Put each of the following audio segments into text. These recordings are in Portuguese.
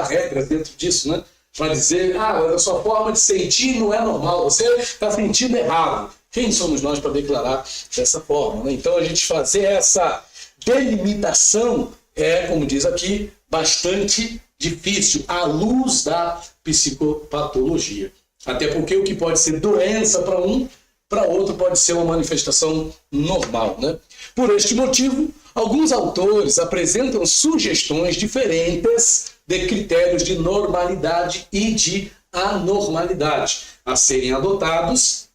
criar regras dentro disso, né? Para dizer, a sua forma de sentir não é normal, você está sentindo errado. Quem somos nós para declarar dessa forma, né? Então a gente fazer essa delimitação é, como diz aqui, bastante difícil à luz da psicopatologia. Até porque o que pode ser doença para um, para outro pode ser uma manifestação normal, né? Por este motivo, alguns autores apresentam sugestões diferentes de critérios de normalidade e de anormalidade a serem adotados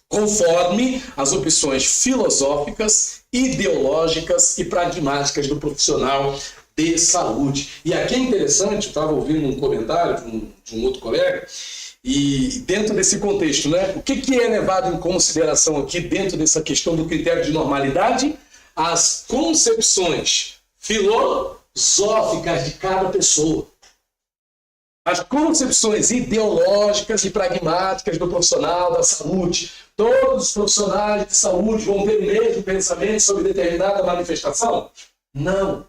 conforme as opções filosóficas, ideológicas e pragmáticas do profissional de saúde. E aqui é interessante, eu estava ouvindo um comentário de um outro colega, e dentro desse contexto, né, o que é levado em consideração aqui dentro dessa questão do critério de normalidade? As concepções filosóficas de cada pessoa. As concepções ideológicas e pragmáticas do profissional da saúde. Todos os profissionais de saúde vão ter o mesmo pensamento sobre determinada manifestação? Não.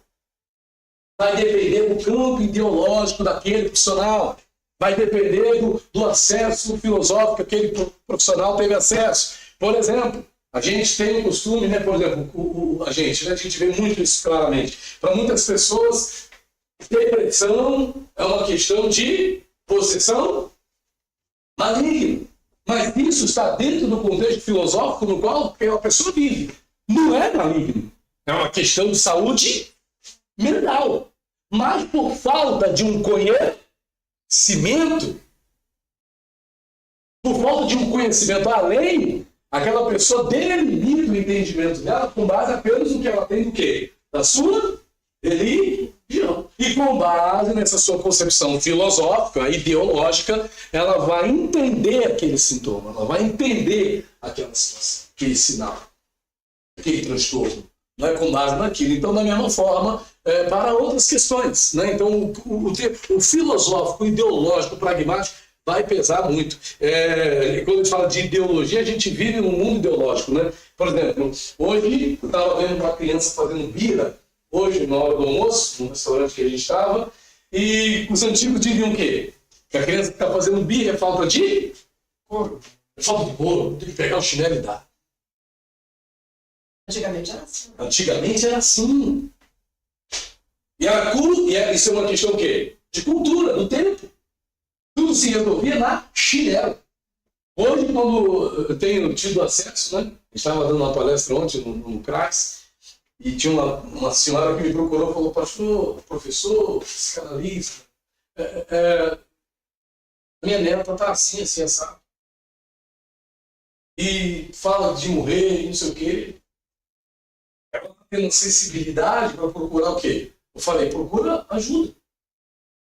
Vai depender do campo ideológico daquele profissional. Vai depender do acesso filosófico que aquele profissional teve acesso. Por exemplo, a gente tem o costume, né? Por exemplo, a gente vê muito isso claramente. Para muitas pessoas, depressão é uma questão de possessão maligna. Mas isso está dentro do contexto filosófico no qual a pessoa vive. Não é maligno. É uma questão de saúde mental. Mas por falta de um conhecimento, por falta de um conhecimento além, aquela pessoa delimita o entendimento dela com base apenas no que ela tem do quê? Da sua religião. E com base nessa sua concepção filosófica, ideológica, ela vai entender aquele sintoma, ela vai entender aquela situação, aquele sinal, aquele transtorno. Não é com base naquilo. Então, da mesma forma, para outras questões, né? Então, o filosófico, o ideológico, o pragmático vai pesar muito. Quando a gente fala de ideologia, a gente vive num mundo ideológico, né? Por exemplo, hoje eu estava vendo uma criança fazendo birra, hoje, na hora do almoço, no restaurante que a gente estava, e os antigos diriam o quê? Que a criança que está fazendo birra é falta de couro. É falta de couro, tem que pegar o chinelo e dar. Antigamente era assim. Antigamente era assim. Isso é uma questão o quê? De cultura, do tempo. Tudo se resolvia na chinela. Hoje, quando eu tenho tido acesso, né? Eu estava dando uma palestra ontem no CRAS, e tinha uma senhora que me procurou e falou: pastor, professor, psicanalista, minha neta está assim, sabe? E fala de morrer, não sei o quê. Ela está tendo sensibilidade para procurar o quê? Eu falei: procura ajuda.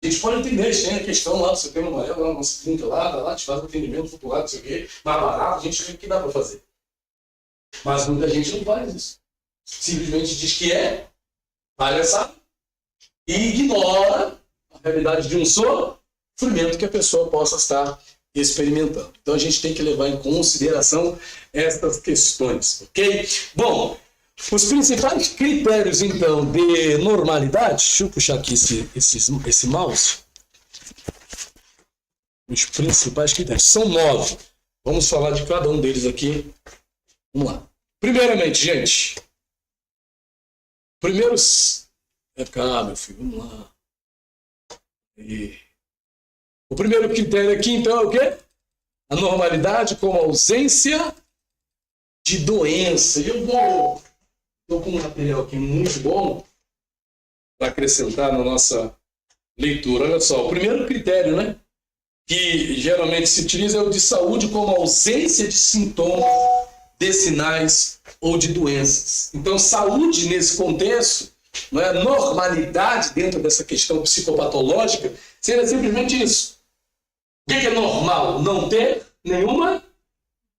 A gente pode entender, tem a questão lá do Setembro Amarelo, lá na nossa clínica lá, te faz atendimento popular, não sei o quê, mais barato, a gente vê o que dá para fazer. Mas muita gente não faz isso. Simplesmente diz que palhaçada e ignora a realidade de um sofrimento que a pessoa possa estar experimentando. Então a gente tem que levar em consideração essas questões, ok? Bom, os principais critérios, então, de normalidade, deixa eu puxar aqui esse mouse. Os principais critérios são 9. Vamos falar de cada um deles aqui. Vamos lá. Primeiramente, gente. Primeiros... meu filho, vamos lá. O primeiro critério aqui, então, é o quê? A normalidade como ausência de doença. E eu estou com um material aqui muito bom para acrescentar na nossa leitura. Olha só, o primeiro critério, né, que geralmente se utiliza é o de saúde como ausência de sintomas, de sinais ou de doenças. Então, saúde nesse contexto, não é, normalidade dentro dessa questão psicopatológica, seria simplesmente isso. O que é normal? Não ter nenhuma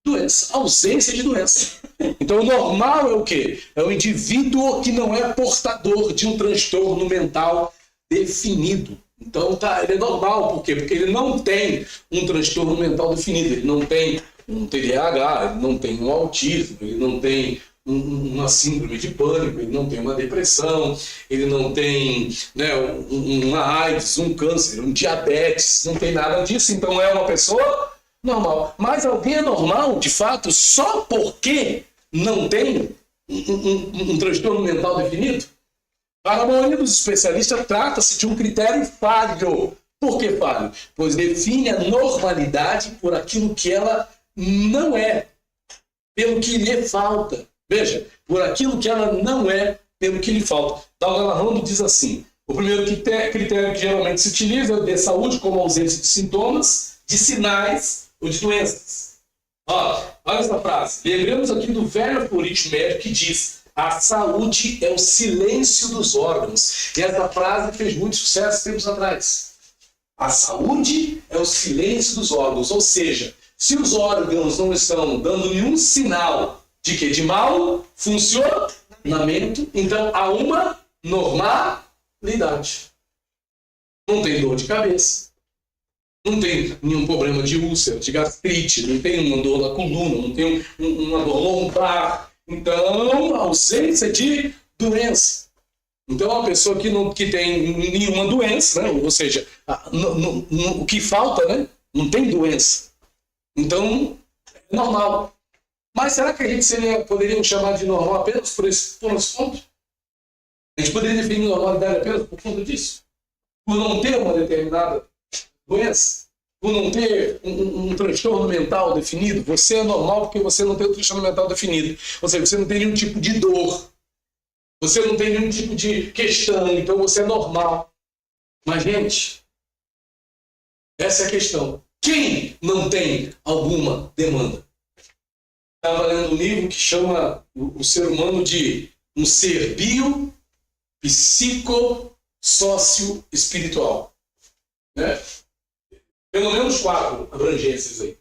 doença, ausência de doença. Então, o normal é o quê? É o indivíduo que não é portador de um transtorno mental definido. Então, ele é normal, por quê? Porque ele não tem um transtorno mental definido, ele não tem um TDAH, ele não tem um autismo, ele não tem uma síndrome de pânico, ele não tem uma depressão, ele não tem, né, uma AIDS, um câncer, um diabetes, não tem nada disso, então é uma pessoa normal. Mas alguém é normal, de fato, só porque não tem um transtorno mental definido? Para a maioria dos especialistas, trata-se de um critério falho. Por que falho? Pois define a normalidade por aquilo que ela não é, pelo que lhe falta. Veja, por aquilo que ela não é, pelo que lhe falta. Dalgarra diz assim: o primeiro critério que geralmente se utiliza é o de saúde, como ausência de sintomas, de sinais ou de doenças. Olha essa frase. Lembremos aqui do velho aforismo médico que diz: a saúde é o silêncio dos órgãos. E essa frase fez muito sucesso tempos atrás. A saúde é o silêncio dos órgãos. Ou seja, se os órgãos não estão dando nenhum sinal de que de mau funcionamento, então há uma normalidade. Não tem dor de cabeça, não tem nenhum problema de úlcera, de gastrite, não tem uma dor na coluna, não tem uma dor lombar. Então, ausência de doença. Então, uma pessoa que tem nenhuma doença, né? Ou seja, o que falta, né? Não tem doença. Então, é normal. Mas será que a gente poderíamos chamar de normal apenas por esse ponto? A gente poderia definir normalidade apenas por conta disso? Por não ter uma determinada doença? Por não ter um transtorno mental definido? Você é normal porque você não tem um transtorno mental definido. Ou seja, você não tem nenhum tipo de dor. Você não tem nenhum tipo de questão. Então você é normal. Mas, gente, essa é a questão. Quem não tem alguma demanda? Estava lendo um livro que chama o ser humano de um ser bio-psico-sócio-espiritual. Né? Pelo menos 4 abrangências aí.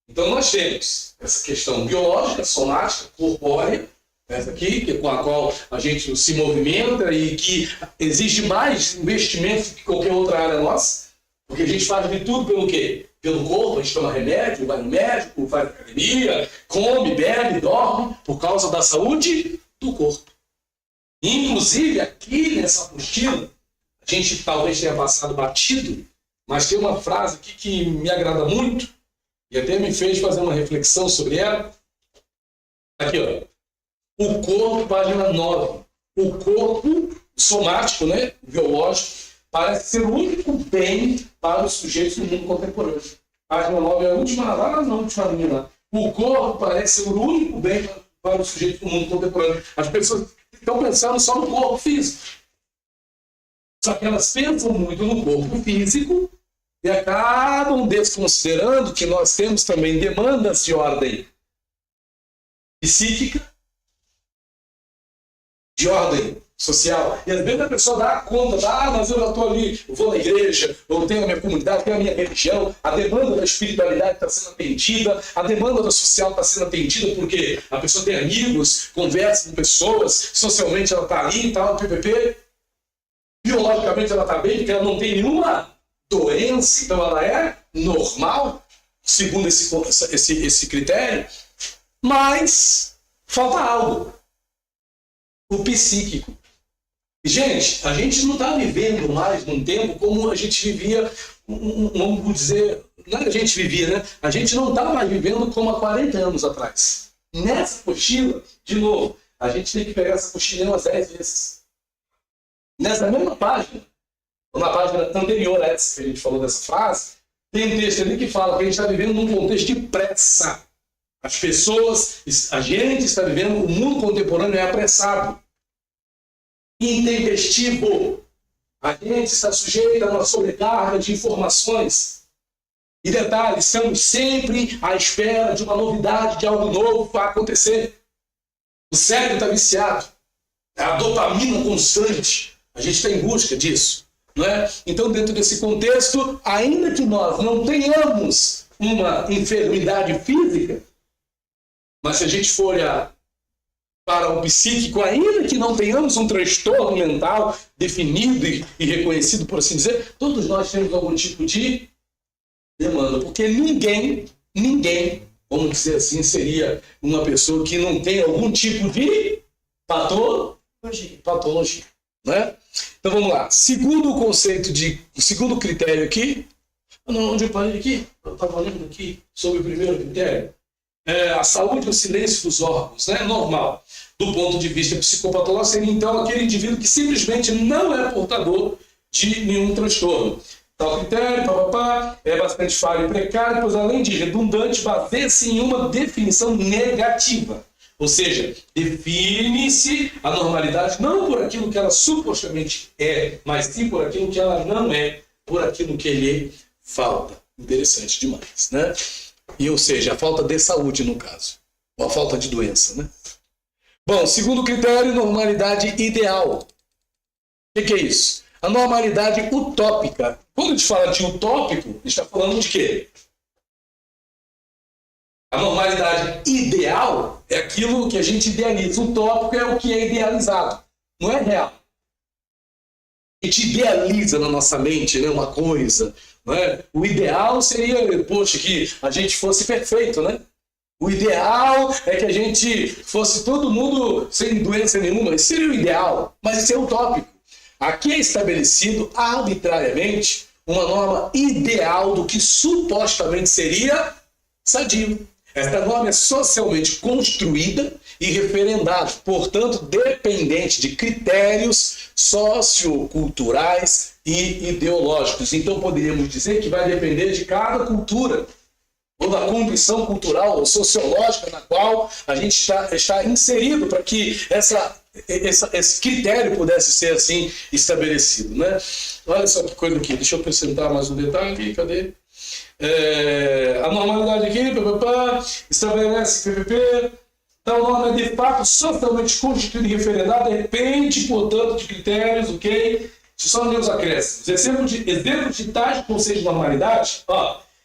Então nós temos essa questão biológica, somática, corpórea, essa aqui, com a qual a gente se movimenta e que exige mais investimento que qualquer outra área nossa, porque a gente faz de tudo pelo quê? Pelo corpo, a gente toma remédio, vai no médico, faz academia, come, bebe, dorme, por causa da saúde do corpo. Inclusive, aqui nessa apostila, a gente talvez tenha passado batido, mas tem uma frase aqui que me agrada muito, e até me fez fazer uma reflexão sobre ela. Aqui, ó. O corpo, página 9. O corpo somático, né, biológico, parece ser o único bem para os sujeitos do mundo contemporâneo. Página 9 é a última, lá na última linha lá. O corpo parece ser o único bem para os sujeitos do mundo contemporâneo. As pessoas estão pensando só no corpo físico. Só que elas pensam muito no corpo físico e acabam desconsiderando que nós temos também demandas de ordem psíquica, de ordem social. E às vezes a pessoa dá conta, mas eu já estou ali, eu vou na igreja, eu tenho a minha comunidade, tenho a minha religião, a demanda da espiritualidade está sendo atendida, a demanda da social está sendo atendida porque a pessoa tem amigos, conversa com pessoas, socialmente ela está ali e tal, PPP. Biologicamente ela está bem, porque ela não tem nenhuma doença, então ela é normal, segundo esse critério, mas falta algo. O psíquico. Gente, a gente não está vivendo mais num tempo como a gente vivia, vamos dizer, não é que a gente vivia, né? A gente não está mais vivendo como há 40 anos atrás. Nessa apostila, de novo, a gente tem que pegar essa apostila umas 10 vezes. Nessa mesma página, ou na página anterior a essa que a gente falou dessa frase, tem um texto ali que fala que a gente está vivendo num contexto de pressa. As pessoas, a gente está vivendo, o mundo contemporâneo é apressado, intempestivo. A gente está sujeito a uma sobrecarga de informações. E detalhe, estamos sempre à espera de uma novidade, de algo novo para acontecer. O cérebro está viciado. É a dopamina constante. A gente está em busca disso. Não é? Então, dentro desse contexto, ainda que nós não tenhamos uma enfermidade física, mas se a gente for olhar para o psíquico, ainda que não tenhamos um transtorno mental definido e reconhecido, por assim dizer, todos nós temos algum tipo de demanda. Porque ninguém vamos dizer assim, seria uma pessoa que não tem algum tipo de patologia, né? Então vamos lá. Segundo critério aqui, onde eu parei aqui? Eu estava lendo aqui sobre o primeiro critério. A saúde e o silêncio dos órgãos, né? Normal. Do ponto de vista psicopatológico, seria então aquele indivíduo que simplesmente não é portador de nenhum transtorno. Tal critério, é bastante falho e precário, pois além de redundante, baseia-se em uma definição negativa. Ou seja, define-se a normalidade não por aquilo que ela supostamente é, mas sim por aquilo que ela não é, por aquilo que lhe falta. Interessante demais, né? E, ou seja, a falta de saúde, no caso. Ou a falta de doença, né? Bom, segundo critério, normalidade ideal. O que é isso? A normalidade utópica. Quando a gente fala de utópico, a gente está falando de quê? A normalidade ideal é aquilo que a gente idealiza. O utópico é o que é idealizado, não é real. A gente idealiza na nossa mente, né, uma coisa. Não é? O ideal seria, poxa, que a gente fosse perfeito, né? O ideal é que a gente fosse todo mundo sem doença nenhuma. Isso seria o ideal, mas isso é utópico. Aqui é estabelecido arbitrariamente uma norma ideal do que supostamente seria sadio. Esta norma é socialmente construída e referendada, portanto, dependente de critérios socioculturais e ideológicos. Então, poderíamos dizer que vai depender de cada cultura, ou da condição cultural ou sociológica na qual a gente está inserido para que esse critério pudesse ser assim estabelecido, né? Olha só que coisa aqui, deixa eu acrescentar mais um detalhe, cadê? A normalidade aqui, estabelece PPP, tal norma é de fato socialmente constituída e referendada, depende, portanto, de critérios, ok? Só ler os acréscimos. Exemplos de tais conceitos de normalidade,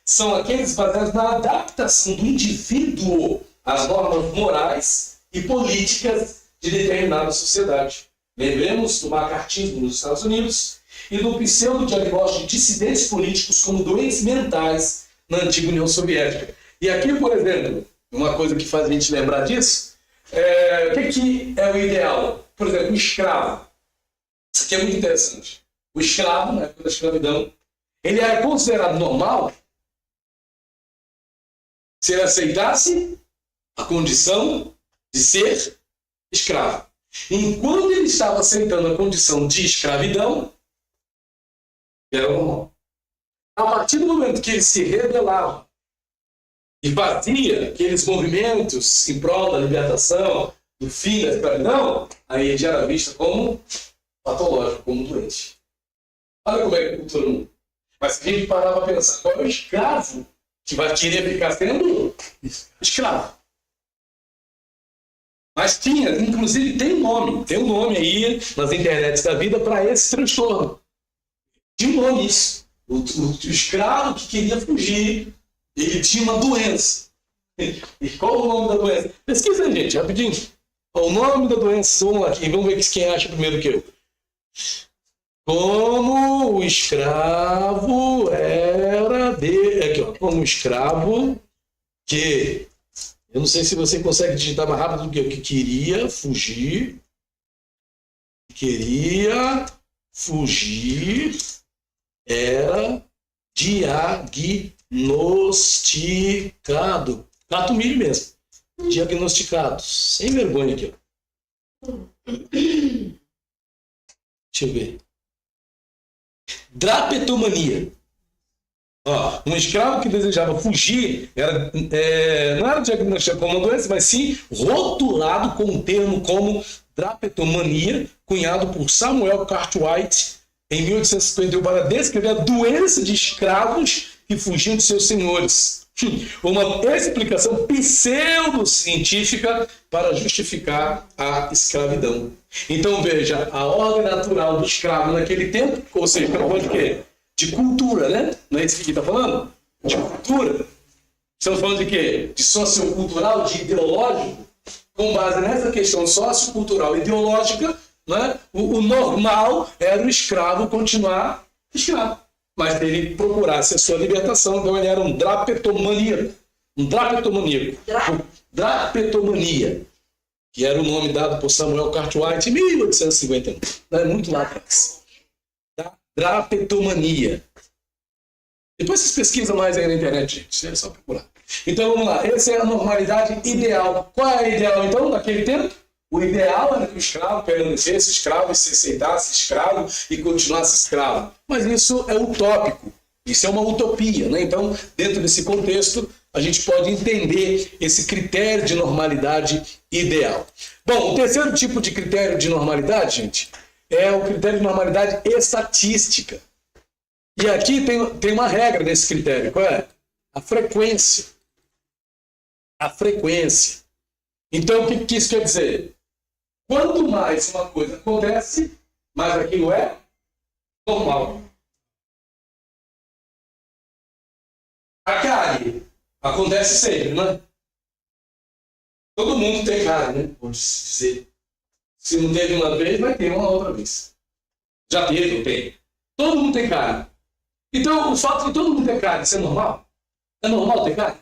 são aqueles baseados na adaptação do indivíduo às normas morais e políticas de determinada sociedade. Lembremos do macartismo nos Estados Unidos e do pseudo-diagnóstico de dissidentes políticos como doentes mentais na antiga União Soviética. E aqui, por exemplo, uma coisa que faz a gente lembrar disso, o que é o ideal? Por exemplo, o escravo. Isso aqui é muito interessante. O escravo, na época da escravidão, ele era considerado normal se ele aceitasse a condição de ser escravo. Enquanto ele estava aceitando a condição de escravidão, era normal. A partir do momento que ele se rebelava e fazia aqueles movimentos em prol da libertação, do fim da escravidão, aí ele já era visto como patológico, como doente. Olha como é que a cultura muda. Mas se a gente parar para pensar, qual é o escravo que vai querer ficar sendo escravo? Mas inclusive tem um nome aí nas internets da vida para esse transtorno. Tinha um nome isso. O escravo que queria fugir, ele tinha uma doença. E qual o nome da doença? Pesquisa aí, gente, rapidinho. O nome da doença, vamos lá aqui, vamos ver quem acha primeiro que eu. Como o escravo era aqui, ó, como o escravo que... Eu não sei se você consegue digitar mais rápido do que eu, que queria fugir era diagnosticado. Cato milho mesmo. Diagnosticado. Sem vergonha aqui, ó. Deixa eu ver. Drapetomania. Um escravo que desejava fugir não era diagnosticado como uma doença, mas sim rotulado com um termo como drapetomania, cunhado por Samuel Cartwright em 1851 para descrever a doença de escravos que fugiam de seus senhores. Uma explicação pseudocientífica para justificar a escravidão. Então veja, a ordem natural do escravo naquele tempo, ou seja, estamos falando de quê? De cultura, né? Não é isso que aqui está falando? De cultura. Estamos falando de quê? De sociocultural, de ideológico. Com base nessa questão sociocultural e ideológica, né? O normal era o escravo continuar escravo. Mas ele procurasse a sua libertação, então ele era um drapetomaníaco. Um drapetomaníaco. Drapetomania, que era o nome dado por Samuel Cartwright em 1851. Não é muito lá atrás. Drapetomania. Depois vocês pesquisam mais aí na internet, gente. É só procurar. Então vamos lá. Essa é a normalidade ideal. Qual é a ideal, então, naquele tempo? O ideal era que o escravo permanecesse escravo e se aceitasse escravo e continuasse escravo. Mas isso é utópico. Isso é uma utopia, né? Então, dentro desse contexto, a gente pode entender esse critério de normalidade ideal. Bom, o terceiro tipo de critério de normalidade, gente, é o critério de normalidade estatística. E aqui tem uma regra nesse critério. Qual é? A frequência. A frequência. Então, o que isso quer dizer? Quanto mais uma coisa acontece, mais aquilo é normal. A cárie acontece sempre, né? Todo mundo tem cárie, né? Pode-se dizer. Se não teve uma vez, vai ter uma outra vez. Já teve, não tem. Todo mundo tem cárie. Então, o fato de todo mundo ter cárie, isso é normal? É normal ter cárie?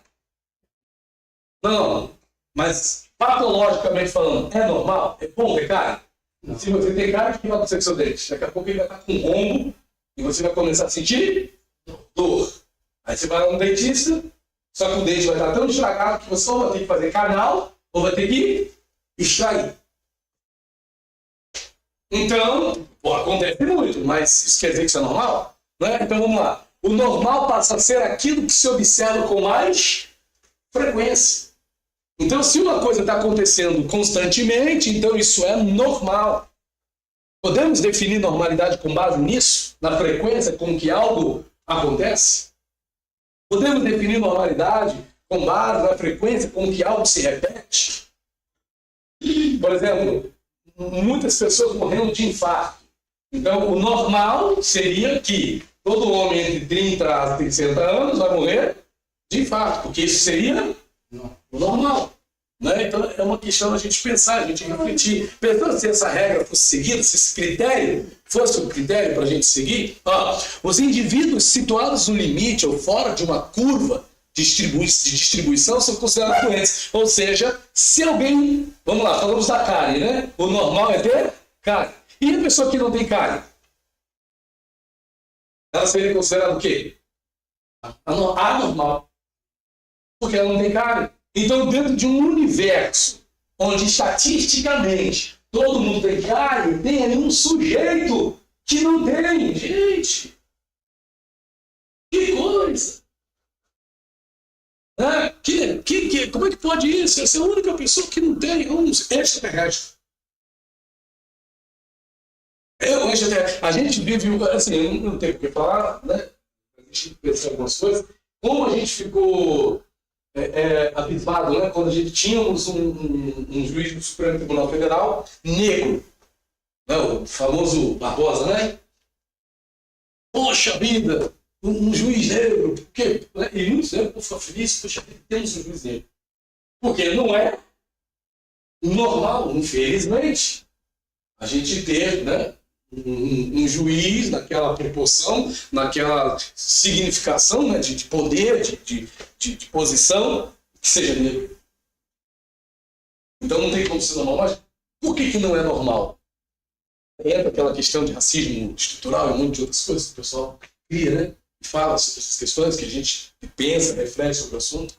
Não, mas patologicamente falando, é normal? É bom ter cárie? Se você tem cárie, o que vai acontecer com o seu dente? Daqui a pouco ele vai estar com um rombo e você vai começar a sentir dor. Aí você vai lá no dentista, só que o dente vai estar tão estragado que você ou vai ter que fazer canal ou vai ter que extrair. Então, acontece muito, mas isso quer dizer que isso é normal? Né? Então vamos lá. O normal passa a ser aquilo que se observa com mais frequência. Então, se uma coisa está acontecendo constantemente, então isso é normal. Podemos definir normalidade com base nisso? Na frequência com que algo acontece? Podemos definir normalidade com base na frequência com que algo se repete? Por exemplo, muitas pessoas morreram de infarto. Então, o normal seria que todo homem entre 30 a 60 anos vai morrer de infarto, porque isso seria o normal. Né? Então, é uma questão a gente pensar, a gente refletir. Pensando se essa regra fosse seguida, se esse critério fosse um critério para a gente seguir, os indivíduos situados no limite ou fora de uma curva de distribuição são considerados doentes. Ou seja, se alguém... Vamos lá, falamos da cárie, né? O normal é ter cárie. E a pessoa que não tem cárie? Ela seria considerada o quê? Anormal. Porque ela não tem cárie. Então, dentro de um universo onde estatisticamente todo mundo tem cárie, tem ali um sujeito que não tem. Gente, que coisa! Como é que pode isso? Essa é a única pessoa que não tem um extraterrestre. A gente vive, assim, eu não tenho o que falar, né? A gente pensa em algumas coisas. Como a gente ficou abismado, né? Quando a gente tínhamos um juiz do Supremo Tribunal Federal negro, né? O famoso Barbosa, né? Poxa vida, um juiz negro. Porque, né? E muitos negros ficam felizes, poxa, temos um juiz negro. Porque não é normal, infelizmente, a gente ter, né? Um juiz naquela proporção, naquela significação, né, de poder, de posição, que seja negro. Então não tem como ser normal. Mas por que não é normal? Entra aquela questão de racismo estrutural e um monte de outras coisas que o pessoal cria, né? E fala sobre essas questões, que a gente pensa, reflete sobre o assunto.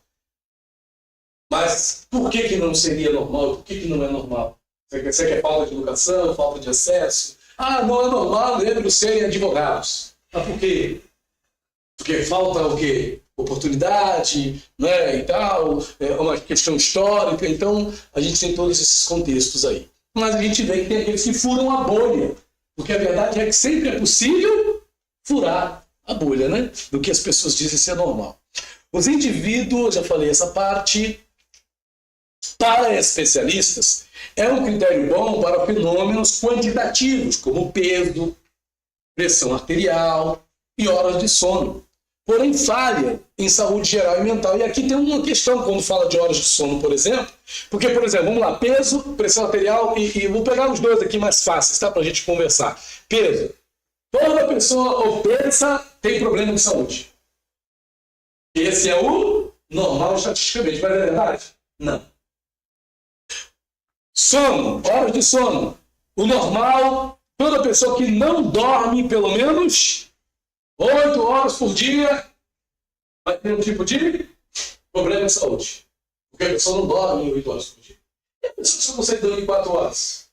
Mas por que não seria normal? Por que não é normal? Você quer falta de educação, falta de acesso? Não é normal negros serem advogados. Por quê? Porque falta o quê? Oportunidade, né, e tal, é uma questão histórica. Então, a gente tem todos esses contextos aí. Mas a gente vê que tem aqueles que furam a bolha. Porque a verdade é que sempre é possível furar a bolha, né? Do que as pessoas dizem ser normal. Os indivíduos, já falei essa parte, para especialistas, é um critério bom para fenômenos quantitativos, como peso, pressão arterial e horas de sono. Porém, falha em saúde geral e mental. E aqui tem uma questão quando fala de horas de sono, por exemplo. Porque, por exemplo, vamos lá, peso, pressão arterial e vou pegar os dois aqui mais fáceis, tá? Para a gente conversar. Peso. Toda pessoa obesa tem problema de saúde. Esse é o normal estatisticamente, mas é verdade? Não. Sono, horas de sono. O normal, toda pessoa que não dorme pelo menos 8 horas por dia vai ter um tipo de problema de saúde. Porque a pessoa não dorme 8 horas por dia. E a pessoa só consegue dormir 4 horas.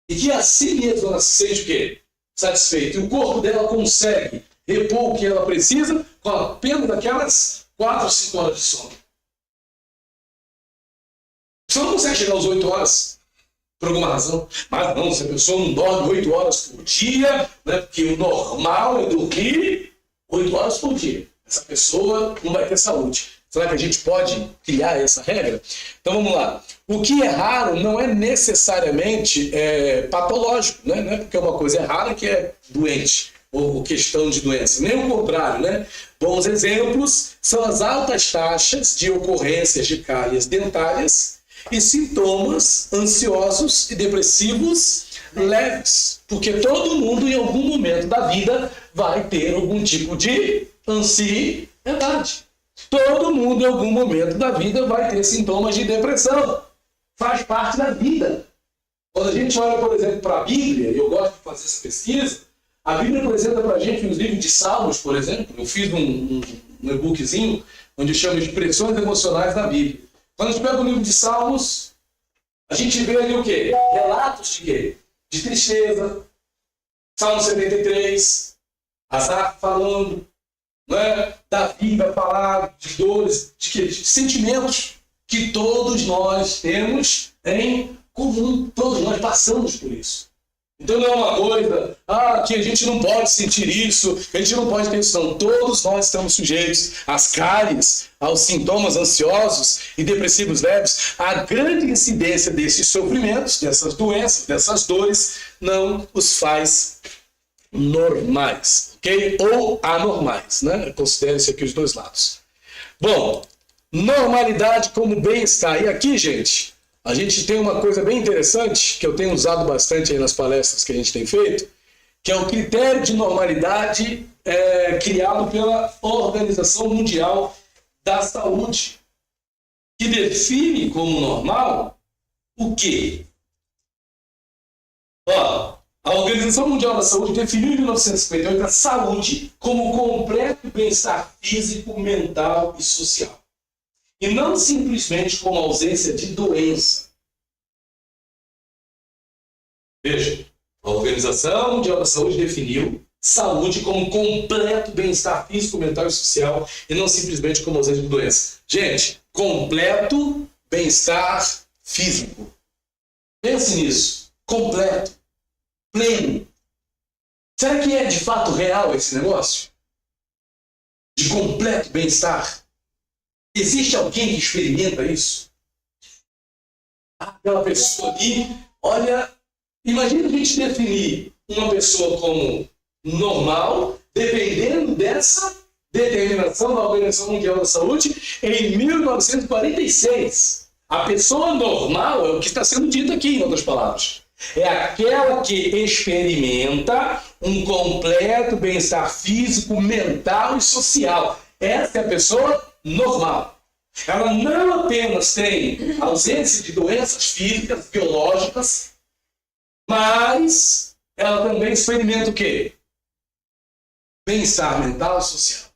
E que assim mesmo ela se sente o quê? Satisfeita. E o corpo dela consegue repor o que ela precisa com apenas daquelas 4 ou 5 horas de sono. Você não consegue chegar às 8 horas, por alguma razão. Mas não, se a pessoa não dorme 8 horas por dia, né, porque o normal é dormir 8 horas por dia. Essa pessoa não vai ter saúde. Será que a gente pode criar essa regra? Então vamos lá. O que é raro não é necessariamente patológico, né? Não é porque uma coisa é rara que é doente ou questão de doença. Nem o contrário, né? Bons exemplos são as altas taxas de ocorrências de cáries dentárias e sintomas ansiosos e depressivos leves. Porque todo mundo, em algum momento da vida, vai ter algum tipo de ansiedade. Todo mundo, em algum momento da vida, vai ter sintomas de depressão. Faz parte da vida. Quando a gente olha, por exemplo, para a Bíblia, e eu gosto de fazer essa pesquisa, a Bíblia apresenta para a gente os livros de Salmos, por exemplo. Eu fiz um e-bookzinho onde eu chamo de Expressões Emocionais da Bíblia. Quando a gente pega o livro de Salmos, a gente vê ali o quê? Relatos de quê? De tristeza. Salmo 73, Asaf falando, né? Davi vai falar de dores, de sentimentos que todos nós temos em comum. Todos nós passamos por isso. Então não é uma coisa, que a gente não pode sentir isso, que a gente não pode ter isso. Não, todos nós estamos sujeitos às cáries, aos sintomas ansiosos e depressivos leves. A grande incidência desses sofrimentos, dessas doenças, dessas dores, não os faz normais, ok? Ou anormais, né? Considere-se aqui os dois lados. Bom, normalidade como bem-estar. E aqui, gente, a gente tem uma coisa bem interessante, que eu tenho usado bastante aí nas palestras que a gente tem feito, que é o critério de normalidade criado pela Organização Mundial da Saúde, que define como normal o quê? A Organização Mundial da Saúde definiu em 1958 a saúde como completo bem-estar físico, mental e social. E não simplesmente como ausência de doença. Veja, a Organização Mundial da Saúde definiu saúde como completo bem-estar físico, mental e social, e não simplesmente como ausência de doença. Gente, completo bem-estar físico. Pense nisso. Completo. Pleno. Será que é de fato real esse negócio? De completo bem-estar? Existe alguém que experimenta isso? Aquela pessoa ali, olha, imagina a gente definir uma pessoa como normal, dependendo dessa determinação da Organização Mundial da Saúde, em 1946. A pessoa normal é o que está sendo dito aqui, em outras palavras. É aquela que experimenta um completo bem-estar físico, mental e social. Essa é a pessoa normal. Ela não apenas tem ausência de doenças físicas, biológicas, mas ela também experimenta o quê? Bem-estar mental e social.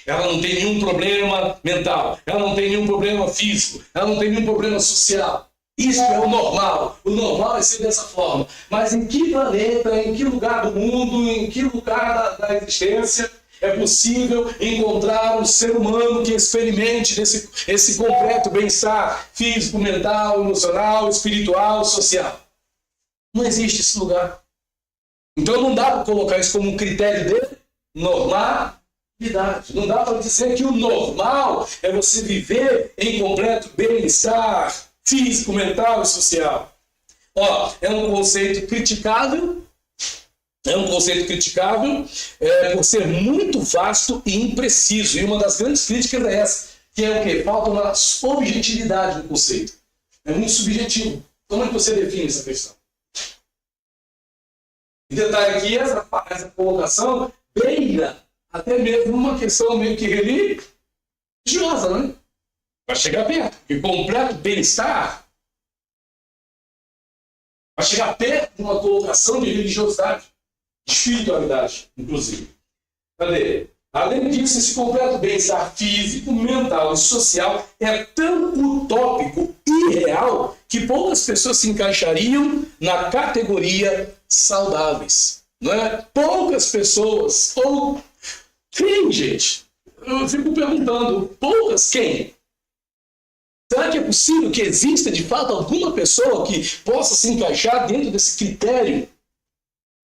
Ela não tem nenhum problema mental, ela não tem nenhum problema físico, ela não tem nenhum problema social. Isso é o normal. O normal é ser dessa forma. Mas em que planeta, em que lugar do mundo, em que lugar da existência é possível encontrar um ser humano que experimente esse completo bem-estar físico, mental, emocional, espiritual, social? Não existe esse lugar. Então não dá para colocar isso como um critério de normalidade. Não dá para dizer que o normal é você viver em completo bem-estar físico, mental e social. É um conceito criticável. Por ser muito vasto e impreciso. E uma das grandes críticas é essa, que é o quê? Falta uma objetividade no conceito. É muito subjetivo. Como é que você define essa questão? E detalhe aqui, essa colocação beira até mesmo uma questão meio que religiosa, né? vai chegar perto. Porque completo bem-estar vai chegar perto de uma colocação de religiosidade, de espiritualidade, inclusive. Cadê? Além disso, esse completo bem-estar físico, mental e social é tão utópico e irreal que poucas pessoas se encaixariam na categoria saudáveis. Não é? Poucas pessoas, ou quem, gente? Eu fico perguntando, poucas quem? Será que é possível que exista, de fato, alguma pessoa que possa se encaixar dentro desse critério?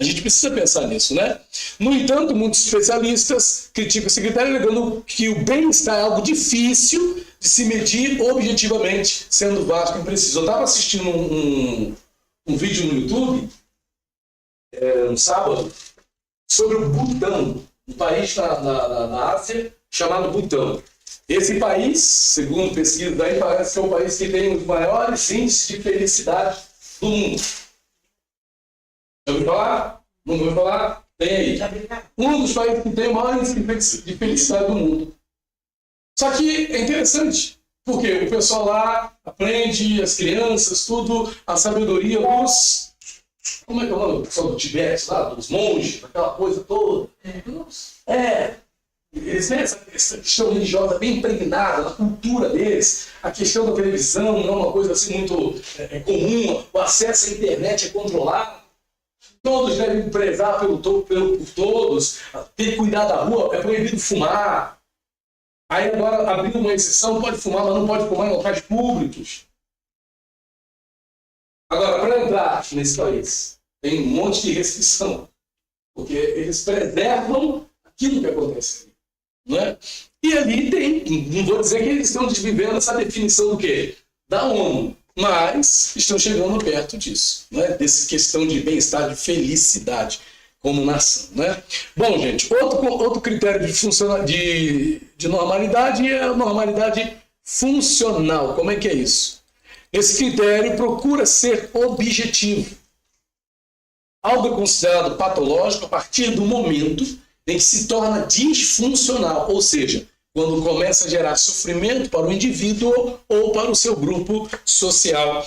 A gente precisa pensar nisso, né? No entanto, muitos especialistas criticam esse critério, alegando que o bem-estar é algo difícil de se medir objetivamente, sendo vasto e impreciso. Eu estava assistindo um vídeo no YouTube, no sábado, sobre o Butão, um país na Ásia chamado Butão. Esse país, segundo pesquisa daí, parece que é o país que tem os maiores índices de felicidade do mundo. Já ouviu falar? Não ouviu falar? Tem aí. Um dos países que tem o maior índice de felicidade do mundo. Só que é interessante, porque o pessoal lá aprende, as crianças, tudo, a sabedoria dos... Como é que é o nome? O pessoal do Tibete lá, dos monges, aquela coisa toda. Eles têm essa questão religiosa bem impregnada na cultura deles. A questão da televisão não é uma coisa assim muito comum. O acesso à internet é controlado. Todos devem prezar por todos. Tem que cuidar da rua. É proibido fumar. Aí agora, abrindo uma exceção, pode fumar, mas não pode fumar em locais públicos. Agora, para entrar nesse país, tem um monte de restrição. Porque eles preservam aquilo que acontece. Não é? E ali tem, não vou dizer que eles estão vivendo essa definição do quê? Da ONU, mas estão chegando perto disso, não é? Dessa questão de bem-estar, de felicidade como nação. Não é? Bom, gente, outro critério de normalidade é a normalidade funcional. Como é que é isso? Esse critério procura ser objetivo. Algo é considerado patológico a partir do momento em que se torna disfuncional, ou seja, quando começa a gerar sofrimento para o indivíduo ou para o seu grupo social.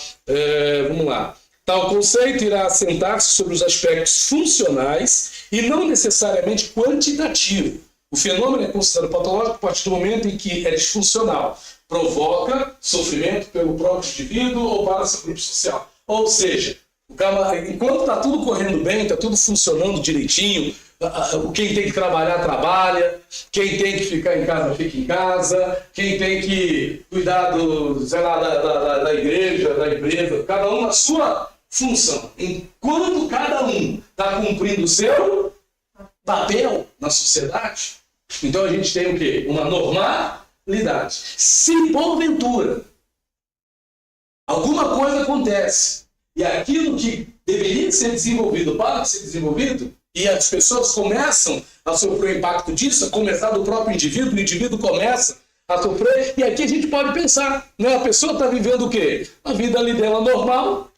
Vamos lá. Tal conceito irá assentar-se sobre os aspectos funcionais e não necessariamente quantitativo. O fenômeno é considerado patológico a partir do momento em que é disfuncional. Provoca sofrimento pelo próprio indivíduo ou para o seu grupo social. Ou seja, enquanto está tudo correndo bem, está tudo funcionando direitinho, quem tem que trabalhar, trabalha, quem tem que ficar em casa, fica em casa, quem tem que cuidar da igreja, da empresa, cada um na sua função. Enquanto cada um está cumprindo o seu papel na sociedade, então a gente tem o quê? Uma normalidade. Se porventura alguma coisa acontece e aquilo que deveria ser desenvolvido para ser desenvolvido, e as pessoas começam a sofrer o impacto disso, a começar do próprio indivíduo, o indivíduo começa a sofrer, e aqui a gente pode pensar, né? A pessoa está vivendo o quê? A vida ali dela normal,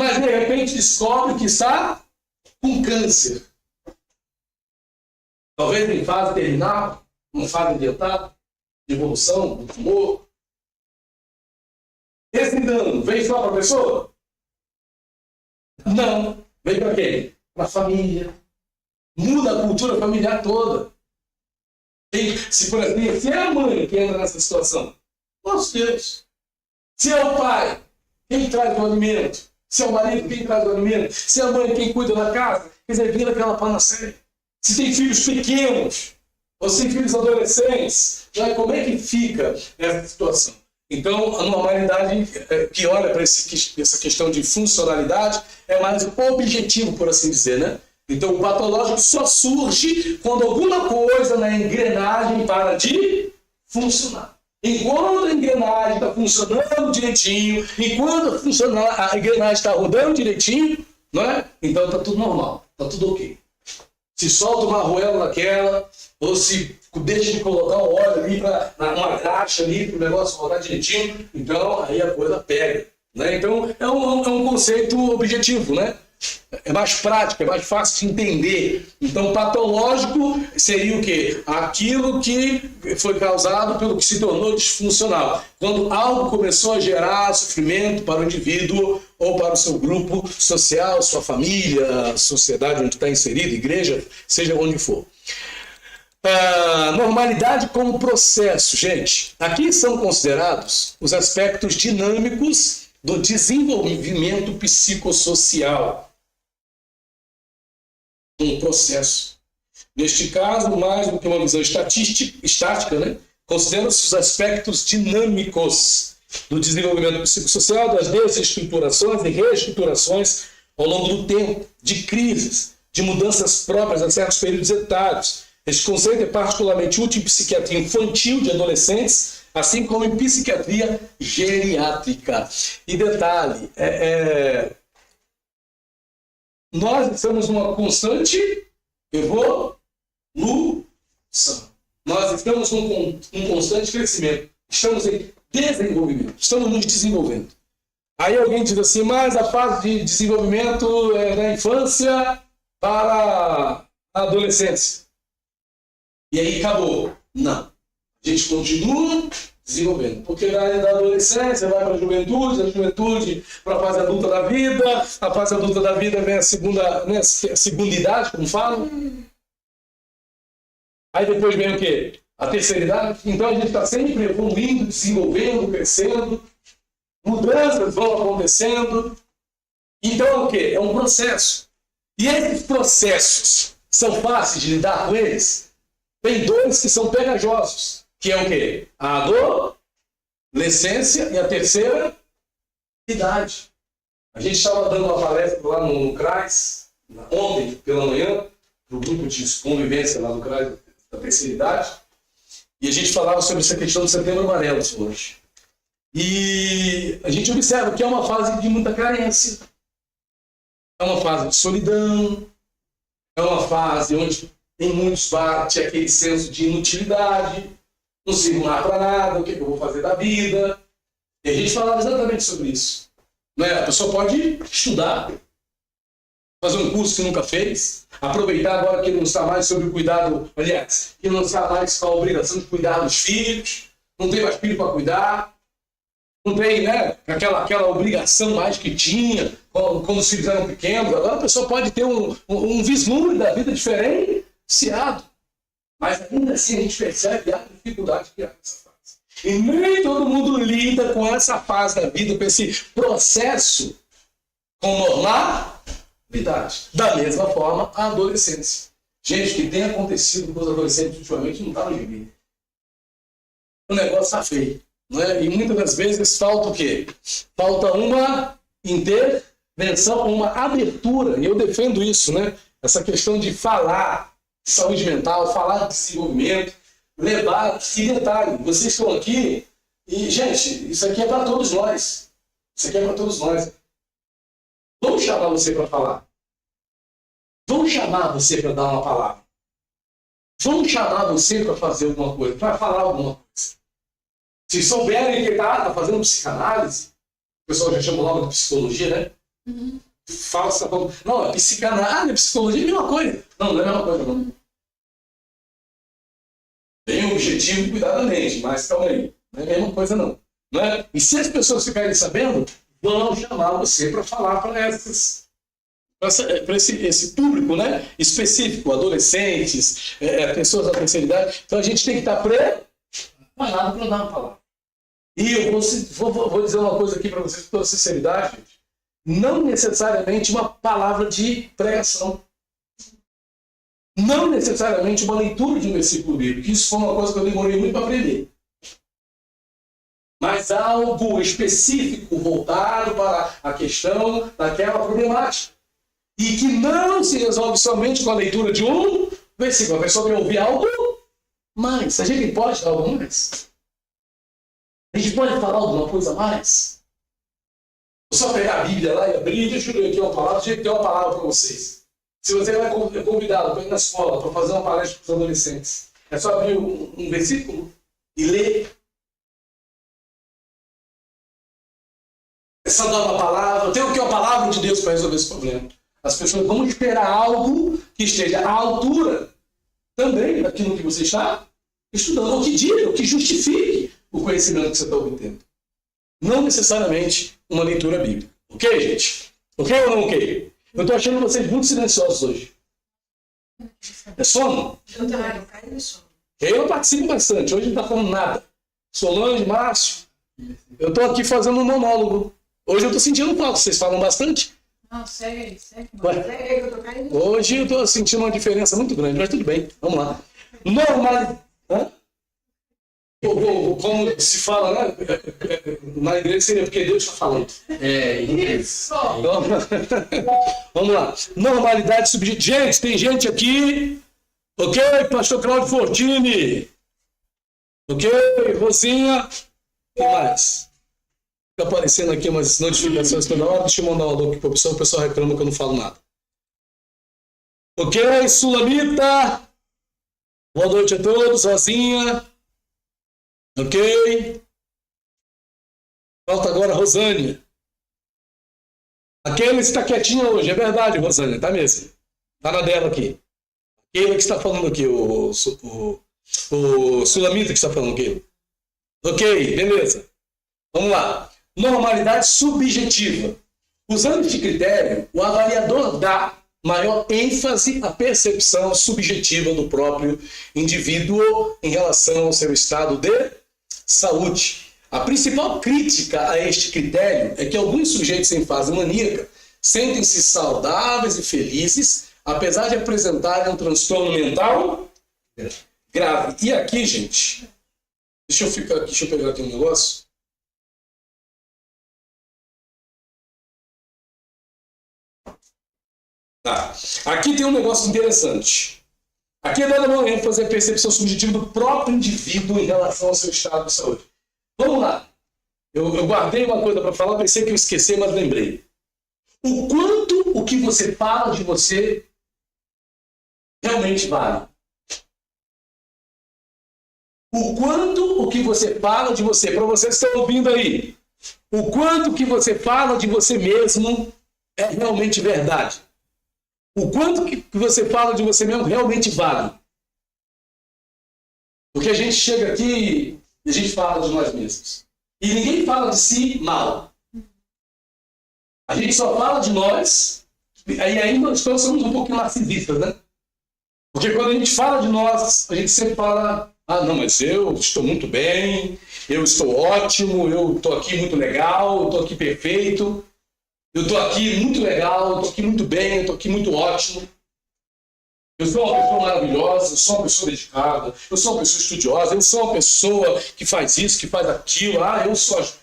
mas de repente descobre que está com câncer. Talvez em fase terminal, uma fase adiantada, de evolução, do tumor. Esse dano vem só para a pessoa? Não. Vem para quem? Para a família. Muda a cultura familiar toda. Se é a mãe que entra nessa situação, nosso Deus. Se é o pai, quem traz o alimento? Se é o marido, quem traz o alimento? Se é a mãe, quem cuida da casa? Quer dizer, vira aquela panaceia. Se tem filhos pequenos, ou se tem filhos adolescentes, como é que fica essa situação? Então, a normalidade que olha para essa questão de funcionalidade é mais objetivo, por assim dizer, né? Então, o patológico só surge quando alguma coisa na engrenagem para de funcionar. Enquanto a engrenagem está funcionando direitinho, enquanto a engrenagem está rodando direitinho, não é? Então está tudo normal, está tudo ok. Se solta uma arruela naquela, ou se deixa de colocar o óleo ali uma graxa ali para o negócio rodar direitinho, então aí a coisa pega. Né? Então é um conceito objetivo, né? É mais prático, é mais fácil de entender. Então, patológico seria o quê? Aquilo que foi causado pelo que se tornou disfuncional. Quando algo começou a gerar sofrimento para o indivíduo ou para o seu grupo social, sua família, sociedade onde está inserido, igreja, seja onde for. Normalidade como processo, gente. Aqui são considerados os aspectos dinâmicos do desenvolvimento psicossocial. Um processo. Neste caso, mais do que uma visão estática, né? Consideram-se os aspectos dinâmicos do desenvolvimento psicossocial, das desestruturações e reestruturações ao longo do tempo, de crises, de mudanças próprias a certos períodos etários. Este conceito é particularmente útil em psiquiatria infantil de adolescentes, assim como em psiquiatria geriátrica. E detalhe, nós estamos numa constante evolução. Nós estamos num constante crescimento. Estamos em desenvolvimento. Estamos nos desenvolvendo. Aí alguém diz assim, mas a fase de desenvolvimento é da infância para a adolescência. E aí acabou. Não. A gente continua desenvolvendo. Porque da adolescência vai para a juventude, da juventude para a fase adulta da vida, a fase adulta da vida vem a segunda, né, a segunda idade, como falam. Aí depois vem o quê? A terceira idade. Então a gente está sempre evoluindo, desenvolvendo, crescendo. Mudanças vão acontecendo. Então é o quê? É um processo. E esses processos são fáceis de lidar com eles? Tem dois que são pegajosos, que é o quê? A adolescência e a terceira idade. A gente estava dando uma palestra lá no CRAS, ontem pela manhã, para o grupo de convivência lá no CRAS da terceira idade, e a gente falava sobre essa questão do Setembro Amarelo hoje. E a gente observa que é uma fase de muita carência, é uma fase de solidão, é uma fase onde em muitos bate aquele senso de inutilidade, não sirvo mais para nada, o que eu vou fazer da vida? E a gente falava exatamente sobre isso. Não é? A pessoa pode estudar, fazer um curso que nunca fez, aproveitar agora que ele não está mais sob o cuidado, aliás, que não está mais com a obrigação de cuidar dos filhos, não tem mais filho para cuidar, não tem, né, aquela obrigação mais que tinha quando os filhos eram pequenos. Agora a pessoa pode ter um vislumbre da vida diferenciado. Mas ainda assim a gente percebe a dificuldade que há nessa fase. E nem todo mundo lida com essa fase da vida, com esse processo com normalidade. Da mesma forma, a adolescência. Gente, o que tem acontecido com os adolescentes ultimamente não está no gibi. O negócio está feio. Não é? E muitas das vezes falta o quê? Falta uma intervenção, uma abertura. E eu defendo isso, né? Essa questão de falar de saúde mental, falar de desenvolvimento, levar, e detalhe, vocês estão aqui, e, gente, isso aqui é para todos nós. Isso aqui é para todos nós. Vamos chamar você para falar. Vamos chamar você para dar uma palavra. Vamos chamar você para fazer alguma coisa, para falar alguma coisa. Se souberem que está fazendo psicanálise, o pessoal já chama logo de psicologia, né? Uhum. Fala, não, é psicanálise, é psicologia, é a mesma coisa. Não é a mesma coisa, não. Tem o objetivo de cuidar da mente, mas calma aí, não é a mesma coisa, não. É? E se as pessoas ficarem sabendo, vão chamar você para falar para esse público, né, específico, adolescentes, pessoas da terceira idade. Então a gente tem que estar preparado para dar uma palavra. E eu vou dizer uma coisa aqui para vocês com toda sinceridade, gente. Não necessariamente uma palavra de pregação. Não necessariamente uma leitura de um versículo bíblico. Isso foi uma coisa que eu demorei muito para aprender. Mas algo específico voltado para a questão daquela problemática. E que não se resolve somente com a leitura de um versículo. A pessoa quer ouvir algo mais. A gente pode dar algo mais? A gente pode falar alguma coisa a mais? Vou só pegar a Bíblia lá e abrir, deixa eu ler aqui uma palavra, deixa eu ter uma palavra para vocês. Se você vai convidado para ir na escola, para fazer uma palestra para os adolescentes, é só abrir um versículo e ler. É só dar uma palavra. Tem o que é a palavra de Deus para resolver esse problema. As pessoas vão esperar algo que esteja à altura também daquilo que você está estudando, ou que diga, ou que justifique o conhecimento que você está obtendo. Não necessariamente uma leitura bíblica. Ok, gente? Ok ou não ok? Eu estou achando vocês muito silenciosos hoje. É sono? Eu também caí no sono. Eu participo bastante, hoje não está falando nada. Solange, Márcio, eu estou aqui fazendo um monólogo. Hoje eu estou sentindo falta, vocês falam bastante? Não, segue aí, segue. Ué? Segue aí que eu tô caindo no sono. Hoje eu estou sentindo uma diferença muito grande, mas tudo bem, vamos lá. Normal. Hã? Como se fala, né? Na igreja seria porque Deus está falando. Isso! Vamos lá. Normalidade subjetiva. Gente, tem gente aqui. Ok, pastor Claudio Fortini. Ok, Rosinha. O que mais? Fica aparecendo aqui umas notificações toda hora. Deixa eu mandar um alô aqui para o pessoal reclama que eu não falo nada. Ok, Sulamita. Boa noite a todos, Rosinha. Ok? Falta agora a Rosânia. Aquele está quietinha hoje, é verdade, Rosânia, tá mesmo. Tá na dela aqui. Aquele que está falando aqui, o Sulamita que está falando aqui. Ok, beleza. Vamos lá. Normalidade subjetiva. Usando este critério, o avaliador dá maior ênfase à percepção subjetiva do próprio indivíduo em relação ao seu estado de saúde. A principal crítica a este critério é que alguns sujeitos em fase maníaca sentem-se saudáveis e felizes, apesar de apresentarem um transtorno mental grave. E aqui, gente, deixa eu pegar aqui um negócio. Tá. Aqui tem um negócio interessante. Aqui é dada uma ênfase à percepção subjetiva do próprio indivíduo em relação ao seu estado de saúde. Vamos lá. Eu guardei uma coisa para falar, pensei que eu esqueci, mas lembrei. O quanto o que você fala de você realmente vale. O quanto o que você fala de você, para vocês que estão ouvindo aí, o quanto que você fala de você mesmo é realmente verdade. O quanto que você fala de você mesmo realmente vale. Porque a gente chega aqui e a gente fala de nós mesmos. E ninguém fala de si mal. A gente só fala de nós, e aí nós todos somos um pouquinho narcisistas, né? Porque quando a gente fala de nós, a gente sempre fala, não, mas eu estou muito bem, eu estou ótimo, eu estou aqui muito legal, eu estou aqui perfeito. Eu estou aqui muito legal, eu estou aqui muito bem, eu estou aqui muito ótimo. Eu sou uma pessoa maravilhosa, eu sou uma pessoa dedicada, eu sou uma pessoa estudiosa, eu sou uma pessoa que faz isso, que faz aquilo.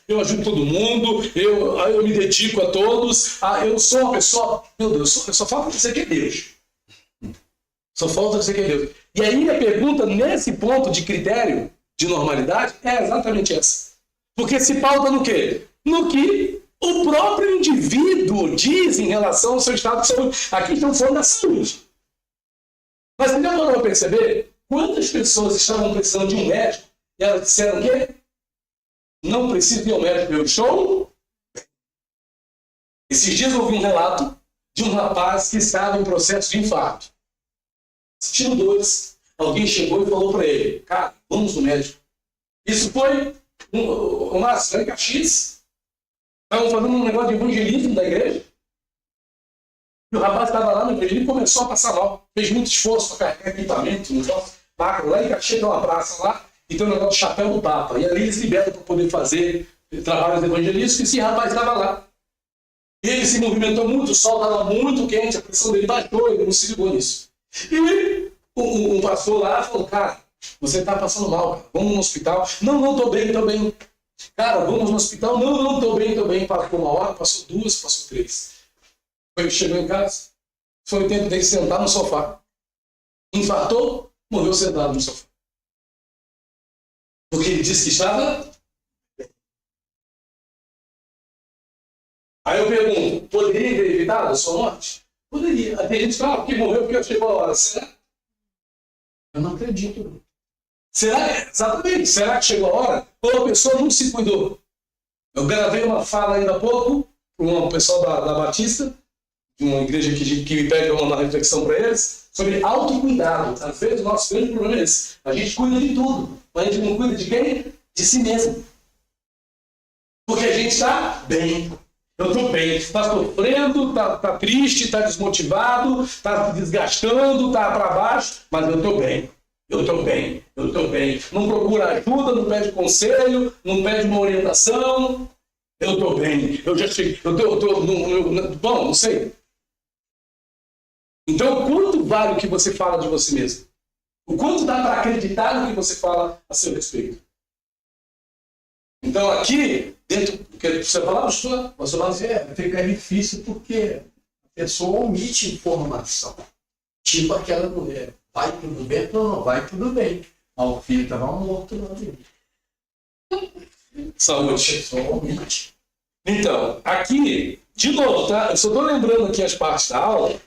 Eu ajudo todo mundo, eu me dedico a todos. Eu sou uma pessoa... Meu Deus, eu só falta dizer que é Deus. Só falta dizer que é Deus. E aí a pergunta, nesse ponto de critério de normalidade, é exatamente essa. Porque se pauta no quê? No que o próprio indivíduo diz em relação ao seu estado de saúde. Aqui estamos falando da saúde. Mas você já parou para perceber quantas pessoas estavam precisando de um médico e elas disseram o quê? Não preciso ir ao médico, eu estou. Esses dias eu ouvi um relato de um rapaz que estava em processo de infarto. Sentindo dores. Alguém chegou e falou para ele, cara, vamos no médico. Isso foi uma ação em Caxias. Estavam fazendo um negócio de evangelismo da igreja. E o rapaz estava lá no evangelismo e começou a passar mal. Fez muito esforço para carregar equipamento, negócio, máquina. Lá em Caxias tem uma praça lá e tem um negócio de chapéu do Papa. E ali eles liberam para poder fazer trabalhos evangelísticos. E esse rapaz estava lá. E ele se movimentou muito, o sol estava muito quente, a pressão dele baixou, ele não se ligou nisso. E um pastor lá falou, cara, você está passando mal, cara. Vamos no hospital. Não, estou bem. Cara, vamos no hospital. Não, estou bem. Passou uma hora, passou duas, passou três. Chegou em casa, foi o tempo dele sentar no sofá. Infartou, morreu sentado no sofá. Porque ele disse que estava bem. Aí eu pergunto, poderia ter evitado a sua morte? Poderia. Até gente fala, porque morreu porque chegou a hora. Será? Eu não acredito. Será? Exatamente. Será que chegou a hora? Ou a pessoa não se cuidou? Eu gravei uma fala ainda há pouco para um pessoal da Batista, de uma igreja que me pede uma reflexão para eles, sobre autocuidado. Às vezes o nosso grande problema é esse. A gente cuida de tudo, mas a gente não cuida de quem? De si mesmo. Porque a gente está bem. Eu estou bem. Está sofrendo, está triste, está desmotivado, está desgastando, está para baixo, mas eu estou bem. Eu estou bem. Eu estou bem. Não procura ajuda, não pede conselho, não pede uma orientação. Eu estou bem. Eu já cheguei. Bom, não sei. Então, quanto vale o que você fala de você mesmo? O quanto dá para acreditar no que você fala a seu respeito? Então, aqui, dentro do que você falava, você vai dizer, fica difícil porque a pessoa omite informação. Tipo aquela mulher, vai tudo bem ou não vai tudo bem. O filho estava morto lá dentro. Saúde. A pessoa omite. Então, aqui, de novo, tá? Eu só estou lembrando aqui as partes da aula,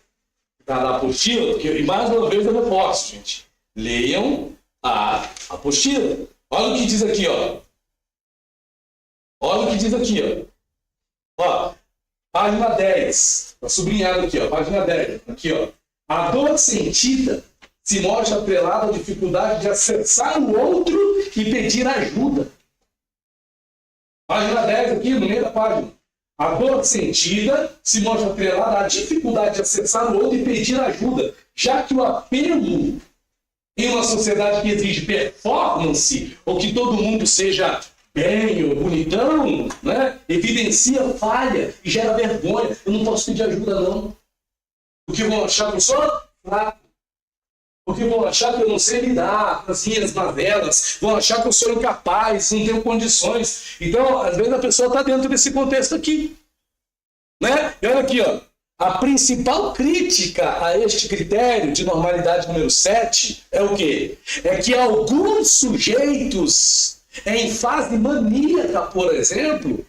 da apostila, porque, e mais uma vez eu reforço, gente. Leiam a apostila. Olha o que diz aqui, ó. Olha o que diz aqui, ó. Ó, página 10. Está sublinhado aqui, ó. Página 10. Aqui, ó. A dor sentida se mostra atrelada à dificuldade de acessar o outro e pedir ajuda. Página 10 aqui, no meio da página. A dor sentida se mostra atrelada à dificuldade de acessar o outro e pedir ajuda, já que o apelo em uma sociedade que exige performance, ou que todo mundo seja bem ou bonitão, né, evidencia falha e gera vergonha. Eu não posso pedir ajuda, não. Porque vão achar que eu sou fraco. Porque vão achar que eu não sei lidar com as minhas mazelas. Vão achar que eu sou incapaz, não tenho condições. Então, às vezes, a pessoa está dentro desse contexto aqui. Né? E olha aqui, ó. A principal crítica a este critério de normalidade número 7 é o quê? É que alguns sujeitos em fase maníaca, por exemplo,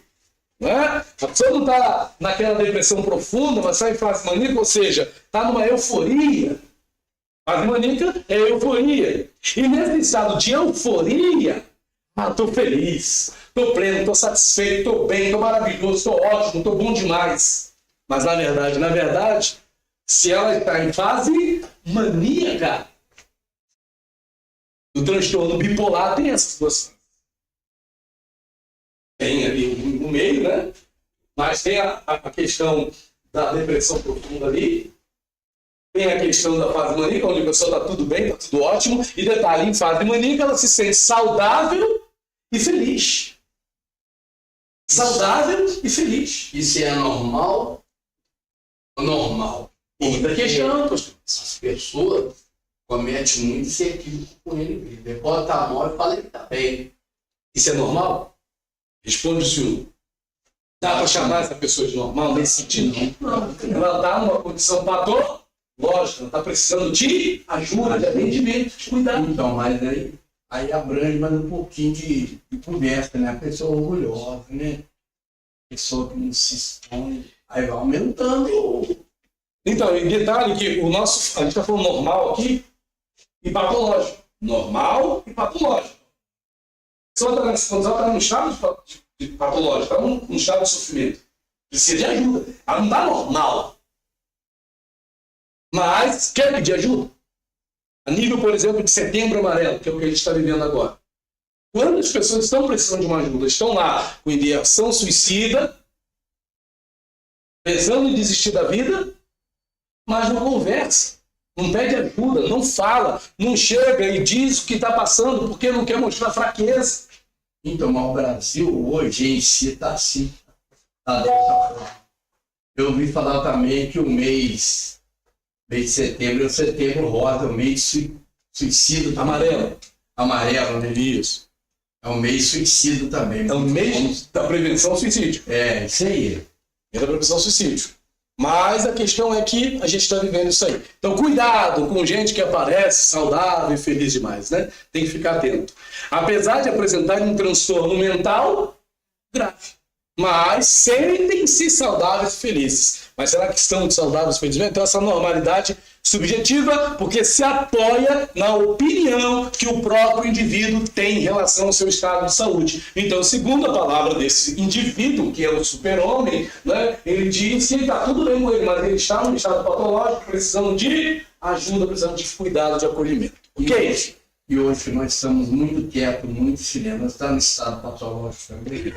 né? A pessoa não está naquela depressão profunda, mas está em fase maníaca, ou seja, está numa euforia. Fase maníaca é euforia. E nesse estado de euforia, estou feliz, estou pleno, estou satisfeito, estou bem, estou maravilhoso, estou ótimo, estou bom demais. Mas na verdade, se ela está em fase maníaca, o transtorno bipolar tem essas duas fases. Tem ali no meio, né? Mas tem a questão da depressão profunda ali. Tem a questão da fase maníaca, onde a pessoa está tudo bem, está tudo ótimo. E detalhe, em fase maníaca ela se sente saudável e feliz. Saudável e feliz. Isso é normal? Normal. Outra questão, as pessoas cometem muito esse equívoco com ele. Depois está mal e fala que está bem. Isso é normal? Responde o senhor. Dá para chamar essa pessoa de normal nesse sentido? Não. Ela está numa condição patológica, ela está precisando de ajuda, de atendimento, de cuidado. Então, mas aí abrange mais um pouquinho de conversa, né? A pessoa orgulhosa, né? A pessoa que não se expõe. Aí vai aumentando. Então, em detalhe que a gente está falando normal aqui e patológico. Normal e patológico. Quando ela está num estado de patológico, está num estado de sofrimento, precisa de ajuda. Ela não está normal. Mas quer pedir ajuda. A nível, por exemplo, de Setembro Amarelo, que é o que a gente está vivendo agora. Quando as pessoas estão precisando de uma ajuda, estão lá com ideação suicida, pensando em desistir da vida, mas não conversa, não pede ajuda, não fala, não chega e diz o que está passando porque não quer mostrar fraqueza. Então, mas o Brasil hoje em si está assim. Tá dessa forma. Eu ouvi falar também que o mês de setembro é o Setembro Rosa, o mês suicida. Amarelo, né? Isso. É um mês suicida também. É um mês da prevenção ao suicídio. É, isso aí. É da prevenção ao suicídio. Mas a questão é que a gente está vivendo isso aí. Então, cuidado com gente que aparece saudável e feliz demais, né? Tem que ficar atento. Apesar de apresentar um transtorno mental grave. Mas sentem-se saudáveis e felizes. Mas será que estão saudáveis e felizes? Então, essa normalidade Subjetiva porque se apoia na opinião que o próprio indivíduo tem em relação ao seu estado de saúde. Então, segundo a palavra desse indivíduo, que é o super-homem, né, ele diz que está tudo bem com ele, mas ele está num estado patológico, precisando de ajuda, precisando de cuidado, de acolhimento. Ok? E hoje nós estamos muito quietos, muito silêncio, está no estado patológico também.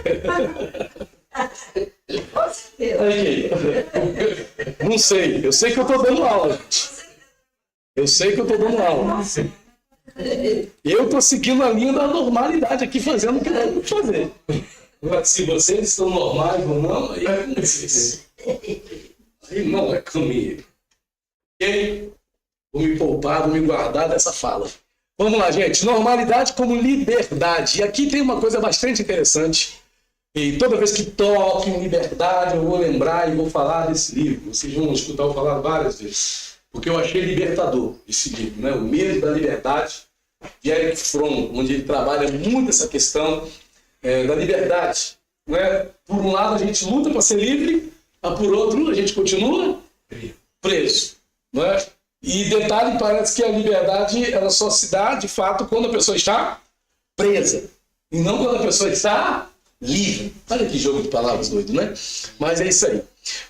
Com certeza. Aí, não sei, eu sei que eu estou dando aula. Eu sei que eu estou dando aula. Eu estou seguindo a linha da normalidade aqui, fazendo o que eu tenho que fazer. Mas se vocês estão normais ou não, aí é com vocês. Aí não é comigo. Ok? Vou me poupar, vou me guardar dessa fala. Vamos lá, gente. Normalidade como liberdade. E aqui tem uma coisa bastante interessante. E toda vez que toco em liberdade, eu vou lembrar e vou falar desse livro. Vocês vão escutar eu falar várias vezes. Porque eu achei libertador esse livro, né? O Medo da Liberdade, de Erich Fromm, onde ele trabalha muito essa questão da liberdade. Né? Por um lado, a gente luta para ser livre, mas por outro, a gente continua preso. Né? E detalhe, parece que a liberdade ela só se dá, de fato, quando a pessoa está presa. E não quando a pessoa está livre. Olha que jogo de palavras doido, né? Mas é isso aí.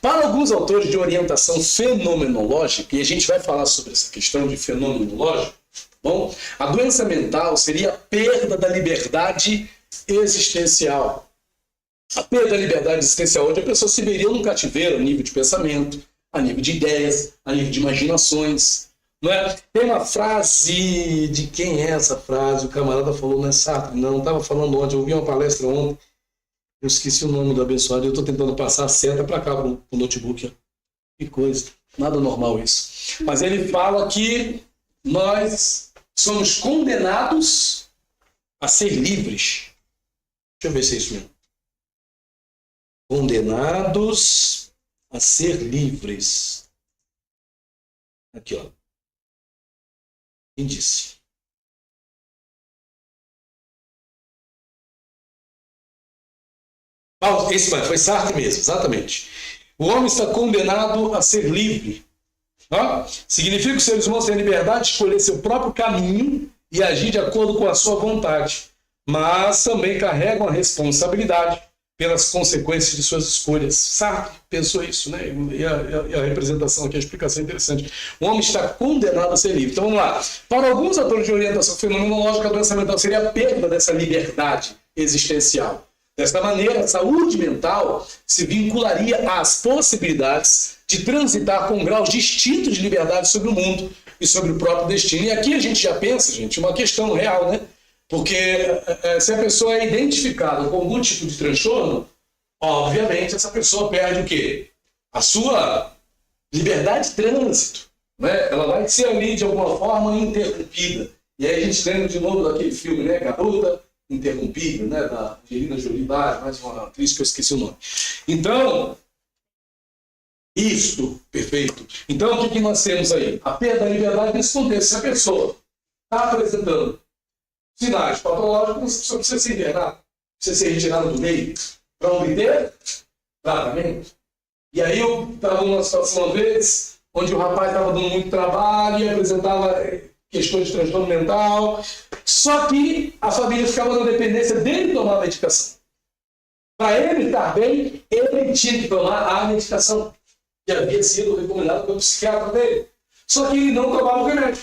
Para alguns autores de orientação fenomenológica, e a gente vai falar sobre essa questão de fenomenológico, bom, a doença mental seria a perda da liberdade existencial. A perda da liberdade existencial, onde a pessoa se veria num cativeiro a nível de pensamento, a nível de ideias, a nível de imaginações. Não é? Tem uma frase, de quem é essa frase? O camarada falou, não é Sartre? Não, estava falando ontem, eu ouvi uma palestra ontem, eu esqueci o nome do abençoado, eu estou tentando passar a seta para cá com o notebook. Ó. Que coisa, nada normal isso. Mas ele fala que nós somos condenados a ser livres. Deixa eu ver se é isso mesmo. Condenados a ser livres. Aqui, ó. Quem disse? Esse foi Sartre mesmo, exatamente. O homem está condenado a ser livre. Significa que os seres humanos têm a liberdade de escolher seu próprio caminho e agir de acordo com a sua vontade, mas também carregam a responsabilidade pelas consequências de suas escolhas. Sartre pensou isso, né? E a representação aqui, a explicação é interessante. O homem está condenado a ser livre. Então vamos lá. Para alguns autores de orientação fenomenológica, a doença mental seria a perda dessa liberdade existencial. Desta maneira, a saúde mental se vincularia às possibilidades de transitar com graus distintos de liberdade sobre o mundo e sobre o próprio destino. E aqui a gente já pensa, gente, uma questão real, né? Porque se a pessoa é identificada com algum tipo de transtorno, obviamente essa pessoa perde o quê? A sua liberdade de trânsito. Né? Ela vai ser ali, de alguma forma, interrompida. E aí a gente lembra de novo daquele filme, né? Garota Interrompida, né? Da Angelina Jolie, mais uma atriz que eu esqueci o nome. Então, isso, perfeito. Então, o que nós temos aí? A perda da liberdade nesse contexto. Se a pessoa está apresentando sinais patológicos, a pessoa precisa ser internada, precisa ser retirada do meio para obter tratamento. E aí eu estava numa situação, uma vez, onde o rapaz estava dando muito trabalho e apresentava questões de transtorno mental, só que a família ficava na dependência dele tomar a medicação. Para ele estar bem, ele tinha que tomar a medicação que havia sido recomendada pelo psiquiatra dele. Só que ele não tomava o remédio.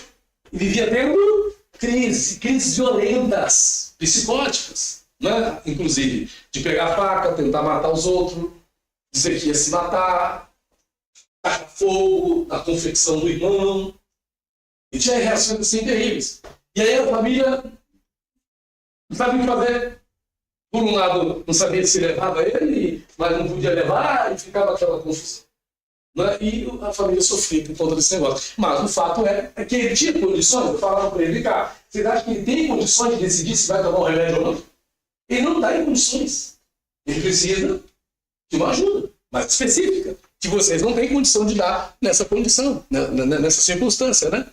E vivia tendo crises violentas, psicóticas, né? Inclusive de pegar a faca, tentar matar os outros, dizer que ia se matar, tacar fogo na confecção do irmão. E tinha reações assim terríveis. E aí a família não sabia o que fazer. Por um lado, não sabia se levava ele, mas não podia levar, e ficava aquela confusão. Né? E a família sofria por conta desse negócio. Mas o fato é que ele tinha condições, eu falava para ele, cara, vocês acham que ele tem condições de decidir se vai tomar um remédio ou não? Ele não está em condições. Ele precisa de uma ajuda mais específica, que vocês não têm condição de dar nessa condição, nessa circunstância, né?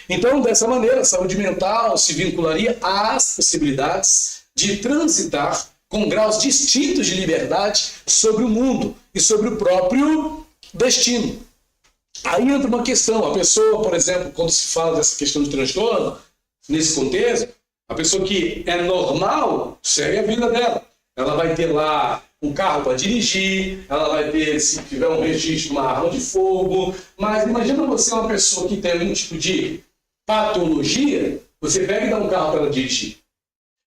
Então, dessa maneira, a saúde mental se vincularia às possibilidades de transitar com graus distintos de liberdade sobre o mundo e sobre o próprio destino. Aí entra uma questão. A pessoa, por exemplo, quando se fala dessa questão de transtorno, nesse contexto, a pessoa que é normal segue a vida dela. Ela vai ter lá um carro para dirigir, ela vai ter, se tiver um registro, uma arma de fogo. Mas imagina você uma pessoa que tem algum tipo de patologia, você pega e dá um carro para ela dirigir.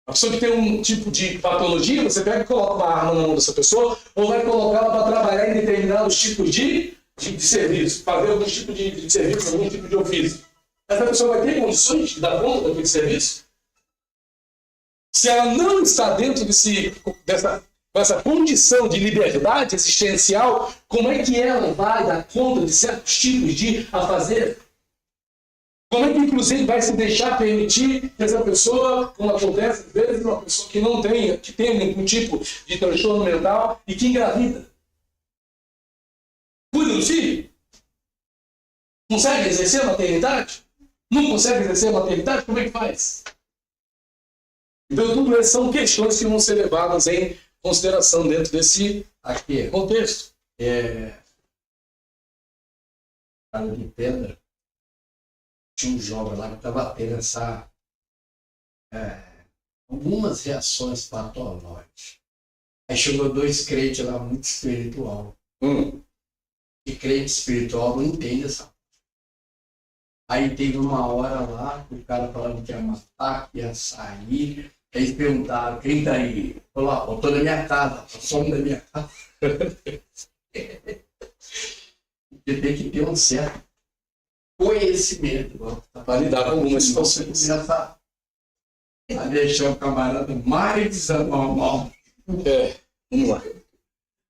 A pessoa que tem um tipo de patologia, você pega e coloca uma arma na mão dessa pessoa, ou vai colocá-la para trabalhar em determinados tipos de serviço, fazer algum tipo de serviço, algum tipo de ofício. Essa pessoa vai ter condições de dar conta daquele serviço? Se ela não está dentro dessa condição de liberdade existencial, como é que ela vai dar conta de certos tipos de afazer? Como é que, inclusive, vai se deixar permitir que essa pessoa, como acontece às vezes, uma pessoa que não tenha, que tem algum tipo de transtorno mental e que engravida? Cuida do filho? Consegue exercer a maternidade? Não consegue exercer a maternidade? Como é que faz? Então, tudo isso são questões que vão ser levadas em consideração dentro desse contexto. Cara de pedra. Tinha um jovem lá que estava tendo algumas reações patológicas. Aí chegou 2 crentes lá muito espiritual. E crente espiritual não entende essa coisa. Aí teve uma hora lá que o cara falando que ia matar, que ia sair. Aí eles perguntaram, quem tá aí? Falou, eu tô na minha casa, tô somos da minha casa. Porque tem que ter um certo conhecimento para lidar com algumas situações. Começa a deixar o camarada mais anormal. Vamos lá.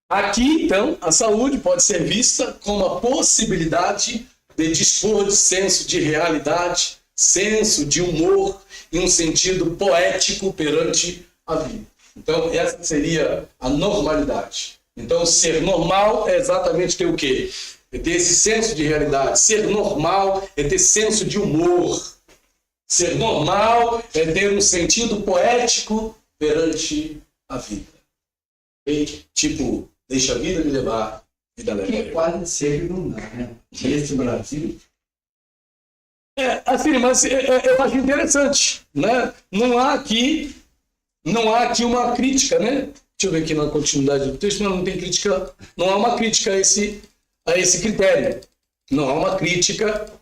Aqui, então, a saúde pode ser vista como a possibilidade de dispor de senso de realidade, senso de humor em um sentido poético perante a vida. Então, essa seria a normalidade. Então, ser normal é exatamente ter o quê? É ter esse senso de realidade. Ser normal é ter senso de humor. Ser normal é ter um sentido poético perante a vida. E, tipo, deixa a vida me levar, vida leva. Que quase sempre não dá, né? Nesse Brasil. Assim, mas eu acho interessante, né? Não há aqui uma crítica, né? Deixa eu ver aqui na continuidade do texto, mas não tem crítica, não há uma crítica a esse critério. Não há uma crítica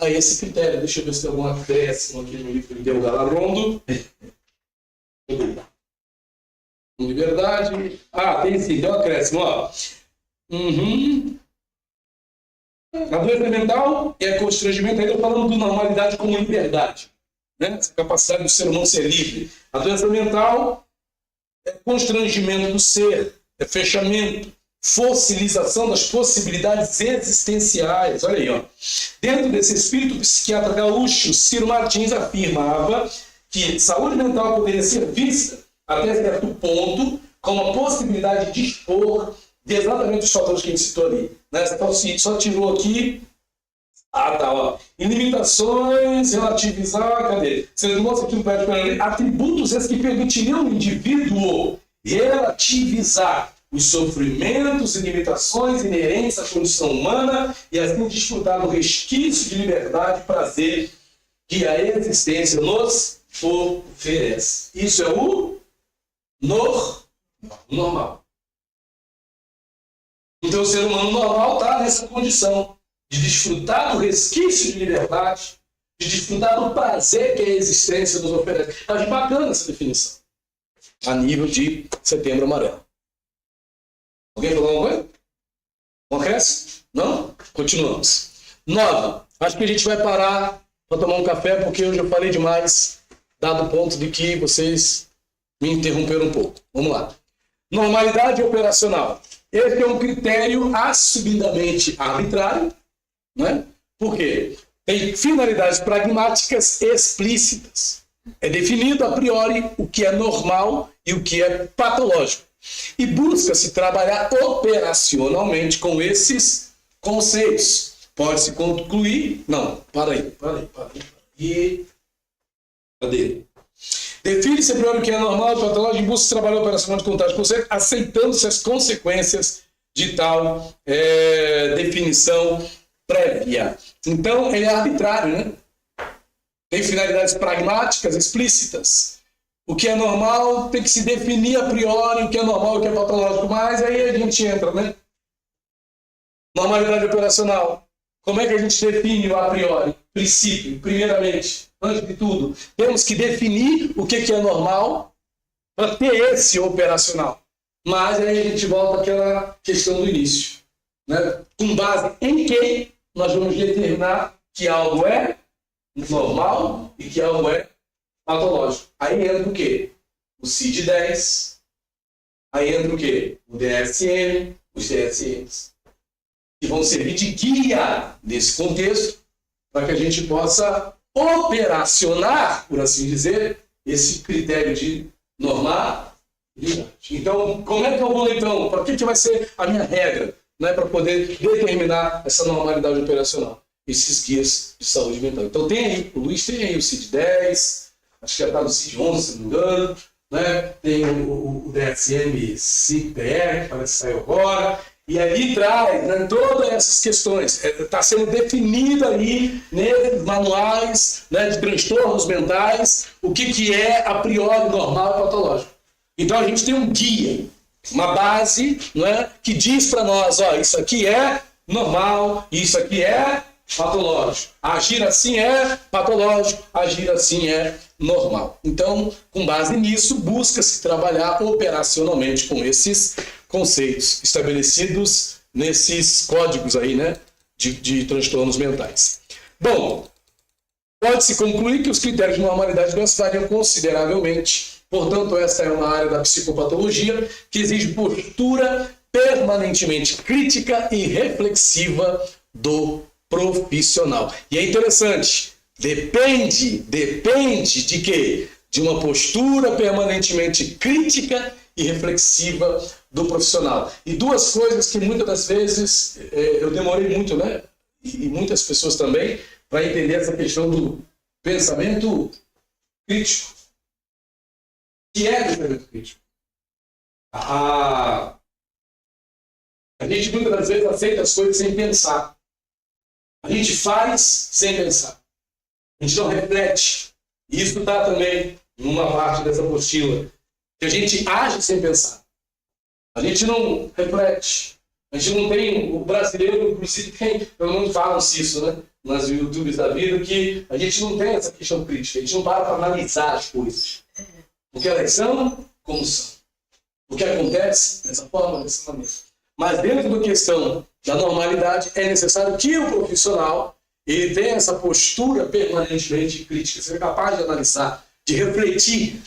a esse critério. Deixa eu ver se tem algum acréscimo aqui no livro de Galarondo. Liberdade. Tem sim, tem um acréscimo. Ó. A doença mental é constrangimento, ainda falando de normalidade como liberdade. Né? Essa capacidade do ser humano ser livre. A doença mental é constrangimento do ser, é fechamento, fossilização das possibilidades existenciais. Olha aí, ó. Dentro desse espírito, o psiquiatra gaúcho Ciro Martins afirmava que saúde mental poderia ser vista até certo ponto como a possibilidade de dispor de exatamente os fatores que a gente citou ali. Né? Então, só tirou aqui ó. Em limitações, relativizar, cadê? Você demonstra aqui no atributos esses que permitiriam ao indivíduo relativizar os sofrimentos e limitações inerentes à condição humana e assim desfrutar do resquício de liberdade e prazer que a existência nos oferece. Isso é o normal. Então o ser humano normal está nessa condição de desfrutar do resquício de liberdade, de desfrutar do prazer que a existência nos oferece. Acho bacana essa definição. A nível de Setembro Amarelo. Alguém falou alguma coisa? Um acréscimo? Não? Continuamos. 9. Acho que a gente vai parar para tomar um café, porque eu já falei demais, dado o ponto de que vocês me interromperam um pouco. Vamos lá. Normalidade operacional. Esse é um critério assumidamente arbitrário, né? Por quê? Tem finalidades pragmáticas explícitas. É definido a priori o que é normal e o que é patológico. E busca-se trabalhar operacionalmente com esses conceitos. Pode-se concluir... Não, para aí. E... Cadê? Define-se a priori o que é normal e patológico e busca trabalhar operacionalmente com tais conceitos, aceitando-se as consequências de tal definição prévia. Então, ele é arbitrário, né? Tem finalidades pragmáticas explícitas. O que é normal tem que se definir a priori, o que é normal e o que é patológico. Mas aí a gente entra, né? Normalidade operacional. Como é que a gente define o a priori? Princípio, primeiramente, antes de tudo, temos que definir o que é normal para ter esse operacional. Mas aí a gente volta àquela questão do início, né? Com base em que nós vamos determinar que algo é normal e que algo é patológico. Aí entra o quê? O CID-10. Aí entra o quê? O DSM, os DSMs. Que vão servir de guia nesse contexto para que a gente possa operacionar, por assim dizer, esse critério de normalidade. Então, como é que eu vou, então? Para que vai ser a minha regra, né, para poder determinar essa normalidade operacional? Esses guias de saúde mental. Então, tem aí, o Luiz tem aí o CID-10, acho que já está no CID-11, se não me engano, né? Tem o DSM-5-PR, que parece que saiu agora. E ali traz, né, todas essas questões. Está sendo definida ali nesses manuais, né, de transtornos mentais o que é a priori normal e patológico. Então a gente tem um guia, uma base, não é, que diz para nós, ó, isso aqui é normal, isso aqui é patológico. Agir assim é patológico, agir assim é normal. Então, com base nisso, busca-se trabalhar operacionalmente com esses conceitos estabelecidos nesses códigos aí, né, de transtornos mentais. Bom, pode-se concluir que os critérios de normalidade variam consideravelmente. Portanto, essa é uma área da psicopatologia que exige postura permanentemente crítica e reflexiva do profissional. E é interessante, depende de quê? De uma postura permanentemente crítica e reflexiva do profissional. E duas coisas que muitas das vezes eu demorei muito, né? E muitas pessoas também, para entender essa questão do pensamento crítico. O que é pensamento crítico? A gente muitas das vezes aceita as coisas sem pensar. A gente faz sem pensar. A gente não reflete. E isso está também numa parte dessa apostila. Que a gente age sem pensar. A gente não reflete. A gente não tem, o brasileiro, inclusive, tem, pelo menos falam-se isso, né? Nas YouTubes da vida, que a gente não tem essa questão crítica. A gente não para analisar as coisas. O que elas são, como são. O que acontece, dessa forma, dessa maneira. Mas dentro da questão da normalidade, é necessário que o profissional ele tenha essa postura permanentemente crítica, seja capaz de analisar, de refletir